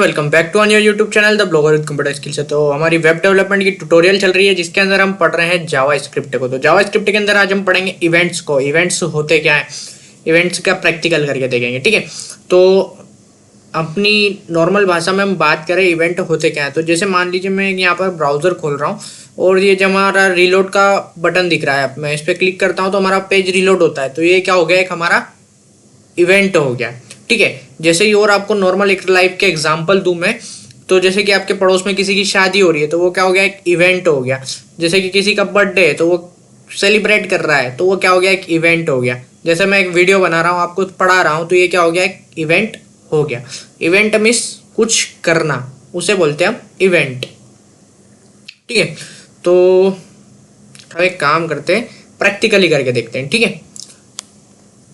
Welcome back to new YouTube channel the blogger with computer skills. तो हमारी web development की tutorial चल रही है जिसके अंदर हम पढ़ रहे हैं जावा स्क्रिप्ट को। तो जावा स्क्रिप्ट के अंदर आज हम पढ़ेंगे इवेंट्स को। इवेंट्स होते क्या है, इवेंट्स का प्रैक्टिकल करके देखेंगे। ठीक है, तो अपनी नॉर्मल भाषा में हम बात करें इवेंट होते क्या है। तो जैसे मान लीजिए मैं यहाँ पर ब्राउजर खोल रहा हूँ और ये जब हमारा रीलोड का बटन दिख रहा है, मैं इस पर क्लिक करता हूँ तो हमारा पेज रीलोड होता है। तो ये क्या हो गया, एक हमारा इवेंट हो गया। ठीक है, जैसे ही और आपको नॉर्मल एक लाइव के एग्जांपल दूं मैं, तो जैसे कि आपके पड़ोस में किसी की शादी हो रही है तो वो क्या हो गया, एक इवेंट हो गया। जैसे कि किसी का बर्थडे है तो वो सेलिब्रेट कर रहा है तो वो क्या हो गया, एक इवेंट हो गया। जैसे मैं एक वीडियो बना रहा हूँ, आपको पढ़ा रहा हूँ, तो ये क्या हो गया, एक इवेंट हो गया। इवेंट मीन्स कुछ करना, उसे बोलते हैं हम इवेंट। ठीक है, तो हम एक काम करते हैं, प्रैक्टिकली करके देखते हैं। ठीक है,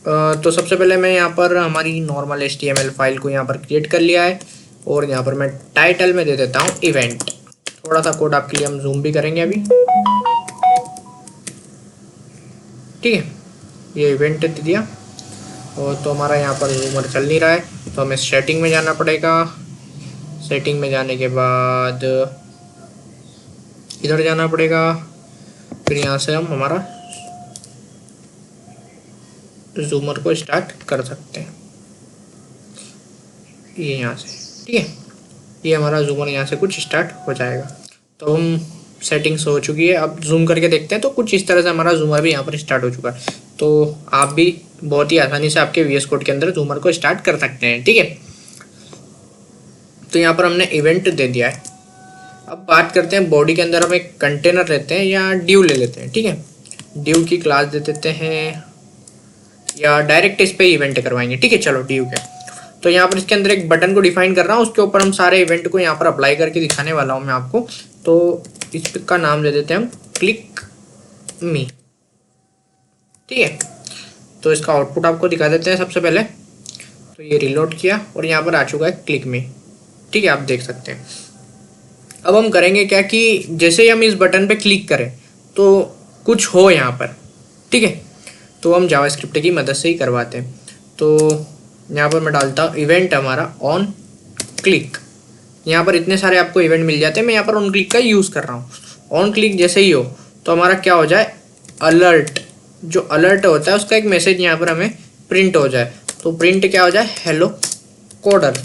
तो सबसे पहले मैं यहाँ पर हमारी नॉर्मल HTML फाइल को यहाँ पर क्रिएट कर लिया है और यहाँ पर मैं टाइटल में दे देता हूँ इवेंट। थोड़ा सा कोड आपके लिए हम जूम भी करेंगे अभी। ठीक है, ये इवेंट दे दिया और तो हमारा यहाँ पर जूमर चल नहीं रहा है, तो हमें सेटिंग में जाना पड़ेगा। सेटिंग में जाने के बाद इधर जाना पड़ेगा, फिर यहाँ से हम हमारा जूमर को स्टार्ट कर सकते हैं, ये यहाँ से। ठीक है, ये हमारा जूमर यहाँ से कुछ स्टार्ट हो जाएगा। तो हम सेटिंग्स हो चुकी है, अब जूम करके देखते हैं। तो कुछ इस तरह से हमारा जूमर भी यहाँ पर स्टार्ट हो चुका है। तो आप भी बहुत ही आसानी से आपके VS कोड के अंदर जूमर को स्टार्ट कर सकते हैं। ठीक है, तो यहाँ पर हमने इवेंट दे दिया है। अब बात करते हैं बॉडी के अंदर हम एक कंटेनर लेते हैं या ड्यू ले लेते हैं। ठीक है, ड्यू की क्लास दे देते हैं या डायरेक्ट इस पे इवेंट करवाएंगे। ठीक है, चलो ड्यू के। तो यहाँ पर इसके अंदर एक बटन को डिफाइन कर रहा हूँ, उसके ऊपर हम सारे इवेंट को यहाँ पर अप्लाई करके दिखाने वाला हूँ मैं आपको। तो इस पिक का नाम दे देते हैं हम क्लिक मी। ठीक है, तो इसका आउटपुट आपको दिखा देते हैं सबसे पहले। तो ये रिलोड किया और यहाँ पर आ चुका है क्लिक मी। ठीक है, आप देख सकते हैं। अब हम करेंगे क्या कि जैसे ही हम इस बटन पे क्लिक करें तो कुछ हो यहाँ पर। ठीक है, तो हम जावास्क्रिप्ट की मदद से ही करवाते हैं। तो यहाँ पर मैं डालता हूँ इवेंट हमारा ऑन क्लिक। यहाँ पर इतने सारे आपको इवेंट मिल जाते हैं, मैं यहाँ पर ऑन क्लिक का यूज़ कर रहा हूँ। ऑन क्लिक जैसे ही हो तो हमारा क्या हो जाए, अलर्ट। जो अलर्ट होता है उसका एक मैसेज यहाँ पर हमें प्रिंट हो जाए। तो प्रिंट क्या हो जाए, हेलो कोडर।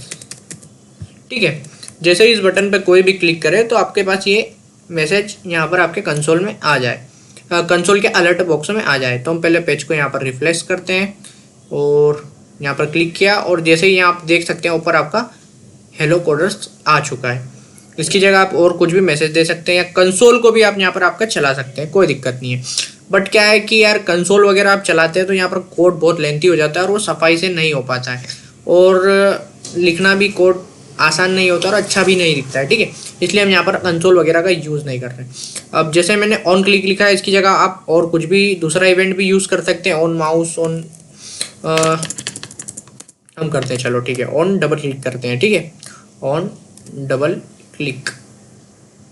ठीक है, जैसे ही इस बटन पर कोई भी क्लिक करे तो आपके पास ये मैसेज यहाँ पर आपके कंसोल में आ जाए, कंसोल के अलर्ट बॉक्स में आ जाए। तो हम पहले पेज को यहाँ पर रिफ्रेश करते हैं और यहाँ पर क्लिक किया और जैसे ही आप देख सकते हैं ऊपर आपका हेलो कोडर्स आ चुका है। इसकी जगह आप और कुछ भी मैसेज दे सकते हैं या कंसोल को भी आप यहाँ पर आपका चला सकते हैं, कोई दिक्कत नहीं है। बट क्या है कि यार कंसोल वगैरह आप चलाते हैं तो यहाँ पर कोड बहुत लेंथी हो जाता है और वो सफाई से नहीं हो पाता है और लिखना भी कोड आसान नहीं होता और अच्छा भी नहीं दिखता है। ठीक है, इसलिए हम यहाँ पर कंसोल वगैरह का यूज़ नहीं कर रहे। अब जैसे मैंने ऑन क्लिक लिखा है, इसकी जगह आप और कुछ भी दूसरा इवेंट भी यूज़ कर सकते हैं। ऑन माउस, ऑन हम करते हैं, चलो ठीक है, ऑन डबल क्लिक करते हैं। ठीक है, ऑन डबल क्लिक,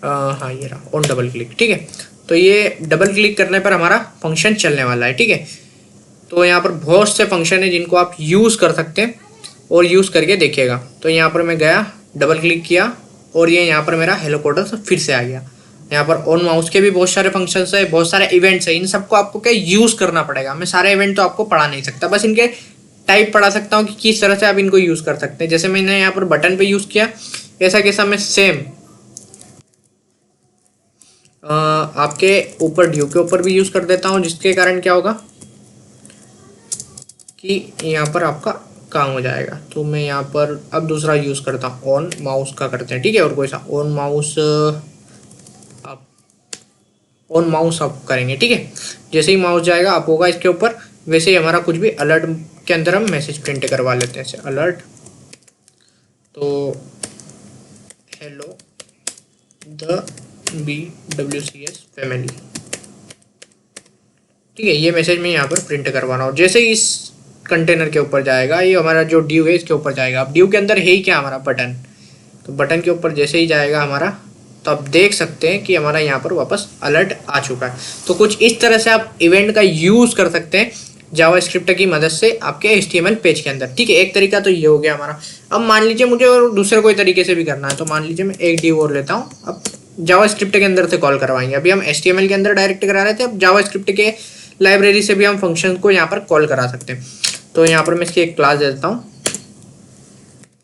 हाँ ये रहा ऑन डबल क्लिक। ठीक है, तो ये डबल क्लिक करने पर हमारा फंक्शन चलने वाला है। ठीक है, तो यहाँ पर बहुत से फंक्शन है जिनको आप यूज़ कर सकते हैं और यूज़ करके देखिएगा। तो यहाँ पर मैं गया, डबल क्लिक किया और ये यहाँ पर मेरा हेलो कोडर फिर से आ गया। यहाँ पर ऑन माउस के भी बहुत सारे फंक्शंस है, बहुत सारे इवेंट्स है। इन सबको आपको क्या यूज़ करना पड़ेगा। मैं सारे इवेंट तो आपको पढ़ा नहीं सकता, बस इनके टाइप पढ़ा सकता हूँ कि किस तरह से आप इनको यूज़ कर सकते हैं। जैसे मैंने यहाँ पर बटन पे यूज़ किया, ऐसा कैसा मैं सेम आपके ऊपर ड्यू के ऊपर भी यूज़ कर देता हूँ, जिसके कारण क्या होगा कि यहाँ पर आपका काम हो जाएगा। तो मैं यहाँ पर अब दूसरा यूज़ करता हूँ, ऑन माउस का करते हैं। ठीक है, और कोई सा ऑन माउस आप करेंगे। ठीक है, जैसे ही माउस जाएगा आप होगा इसके ऊपर, वैसे ही हमारा कुछ भी अलर्ट के अंदर हम मैसेज प्रिंट करवा लेते हैं। जैसे अलर्ट, तो हेलो द BWCS फैमिली। ठीक है, ये मैसेज मैं यहाँ पर प्रिंट करवा रहा हूँ। जैसे ही इस कंटेनर के ऊपर जाएगा, ये हमारा जो ड्यू है इसके ऊपर जाएगा। अब ड्यू के अंदर है ही क्या, हमारा बटन। तो बटन के ऊपर जैसे ही जाएगा हमारा, तो आप देख सकते हैं कि हमारा यहाँ पर वापस अलर्ट आ चुका है। तो कुछ इस तरह से आप इवेंट का यूज़ कर सकते हैं जावास्क्रिप्ट की मदद से आपके HTML पेज के अंदर। ठीक है, एक तरीका तो ये हो गया हमारा। अब मान लीजिए मुझे और दूसरे कोई तरीके से भी करना है, तो मान लीजिए मैं एक div और लेता हूँ। अब जावास्क्रिप्ट के अंदर से कॉल करवाएंगे। अभी हम HTML के अंदर डायरेक्ट करा रहे थे, अब जावास्क्रिप्ट के लाइब्रेरी से भी हम फंक्शन को यहाँ पर कॉल करा सकते हैं। तो यहाँ पर मैं इसकी एक क्लास दे देता हूँ,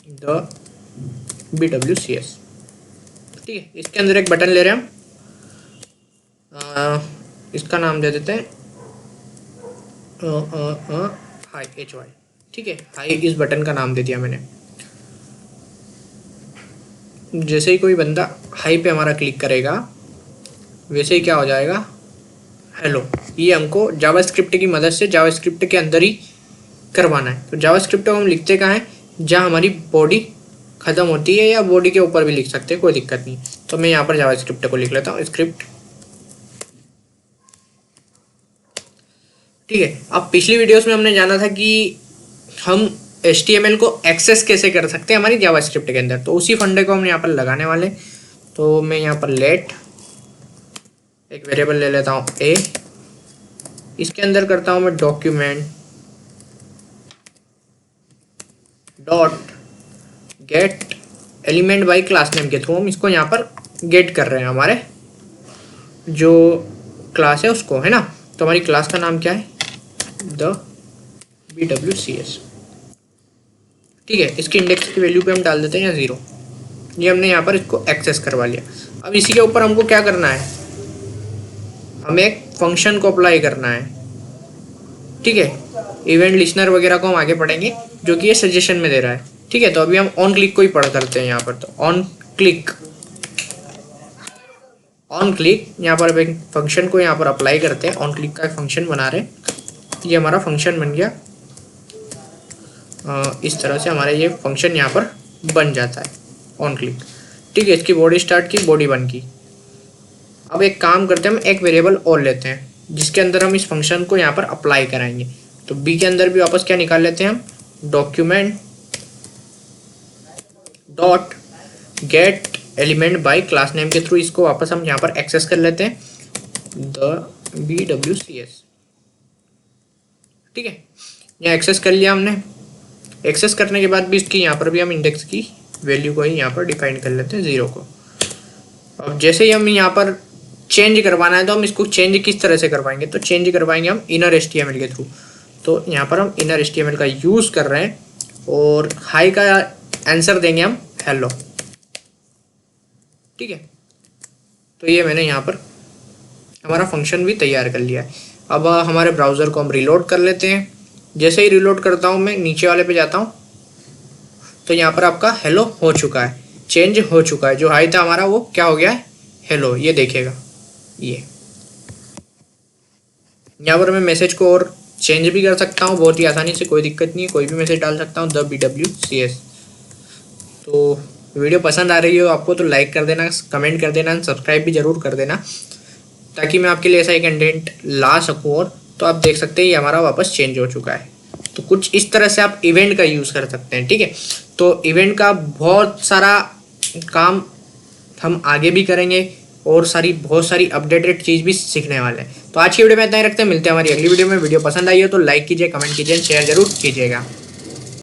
द BWCS। ठीक है, इसके अंदर एक बटन ले रहे हैं हम, इसका नाम दे देते हैं हाई HY। ठीक है, हाई इस बटन का नाम दे दिया मैंने। जैसे ही कोई बंदा हाई पे हमारा क्लिक करेगा, वैसे ही क्या हो जाएगा, हेलो। ये हमको जावास्क्रिप्ट की मदद से जावास्क्रिप्ट के अंदर ही करवाना है। तो जावास्क्रिप्ट को हम लिखते कहाँ हैं, जहाँ हमारी बॉडी ख़त्म होती है, या बॉडी के ऊपर भी लिख सकते हैं, कोई दिक्कत नहीं। तो मैं यहाँ पर जावास्क्रिप्ट को लिख लेता हूँ, स्क्रिप्ट। ठीक है, अब पिछली वीडियोस में हमने जाना था कि हम HTML को एक्सेस कैसे कर सकते हैं हमारी जावास्क्रिप्ट के अंदर, तो उसी फंडे को हम यहाँ पर लगाने वाले। तो मैं यहाँ पर लेट एक वेरिएबल ले लेता हूँ a, इसके अंदर करता हूँ मैं document dot gate element by class name के थ्रू हम इसको यहाँ पर गेट कर रहे हैं, हमारे जो क्लास है उसको, है ना। तो हमारी क्लास का नाम क्या है, द BWCS। ठीक है, इसकी इंडेक्स की वैल्यू पे हम डाल देते हैं या 0। ये हमने यहाँ पर इसको एक्सेस करवा लिया। अब इसी के ऊपर हमको क्या करना है, हमें एक फंक्शन को अप्लाई करना है। ठीक है, इवेंट लिस्नर वगैरह को हम आगे पढ़ेंगे, जो कि ये सजेशन में दे रहा है। ठीक है, तो अभी हम ऑन क्लिक को ही पढ़ करते हैं यहाँ पर। तो ऑन क्लिक यहाँ पर एक फंक्शन को यहाँ पर अप्लाई करते हैं। ऑन क्लिक का एक फंक्शन बना रहे हैं, ये हमारा फंक्शन बन गया। इस तरह से हमारा ये फंक्शन यहाँ पर बन जाता है, ऑन क्लिक। ठीक है, इसकी बॉडी स्टार्ट की, बॉडी 1 की। अब एक काम करते हैं, हम एक वेरिएबल और लेते हैं जिसके अंदर हम इस फंक्शन को यहाँ पर अप्लाई कराएंगे। तो बी के अंदर भी वापस क्या निकाल लेते हैं हम, document dot gate element by class name के थ्रू इसको वापस हम यहाँ पर एक्सेस कर लेते हैं, द BWCS। ठीक है, यहाँ एक्सेस कर लिया हमने। एक्सेस करने के बाद भी इसकी यहाँ पर भी हम इंडेक्स की वैल्यू को ही यहाँ पर डिफाइन कर लेते हैं, 0 को। अब जैसे ही हम यहाँ पर चेंज करवाना है, तो हम इसको चेंज किस तरह से करवाएंगे, तो चेंज करवाएंगे हम इनर HTML के थ्रू। तो यहाँ पर हम इनर HTML का यूज़ कर रहे हैं, और हाई का आंसर देंगे हम हेलो। ठीक है, तो ये मैंने यहाँ पर हमारा फंक्शन भी तैयार कर लिया है। अब हमारे ब्राउज़र को हम रिलोड कर लेते हैं। जैसे ही रिलोड करता हूँ, मैं नीचे वाले पे जाता हूँ, तो यहाँ पर आपका हेलो हो चुका है, चेंज हो चुका है। जो हाई था हमारा वो क्या हो गया है, हेलो। ये देखिएगा, ये यहाँ पर मैं मैसेज को और चेंज भी कर सकता हूँ बहुत ही आसानी से, कोई दिक्कत नहीं है। कोई भी मैसेज डाल सकता हूँ, द BWCS। तो वीडियो पसंद आ रही हो आपको तो लाइक कर देना, कमेंट कर देना, सब्सक्राइब भी ज़रूर कर देना, ताकि मैं आपके लिए ऐसा ही कंटेंट ला सकूँ। और तो आप देख सकते हैं ये हमारा वापस चेंज हो चुका है। तो कुछ इस तरह से आप इवेंट का यूज़ कर सकते हैं। ठीक है, तो इवेंट का बहुत सारा काम हम आगे भी करेंगे, और बहुत सारी अपडेटेड चीज़ भी सीखने वाले हैं। तो आज की वीडियो में इतना ही रखते हैं, मिलते हैं हमारी अगली वीडियो में। वीडियो पसंद आई हो तो लाइक कीजिए, कमेंट कीजिए, शेयर जरूर कीजिएगा।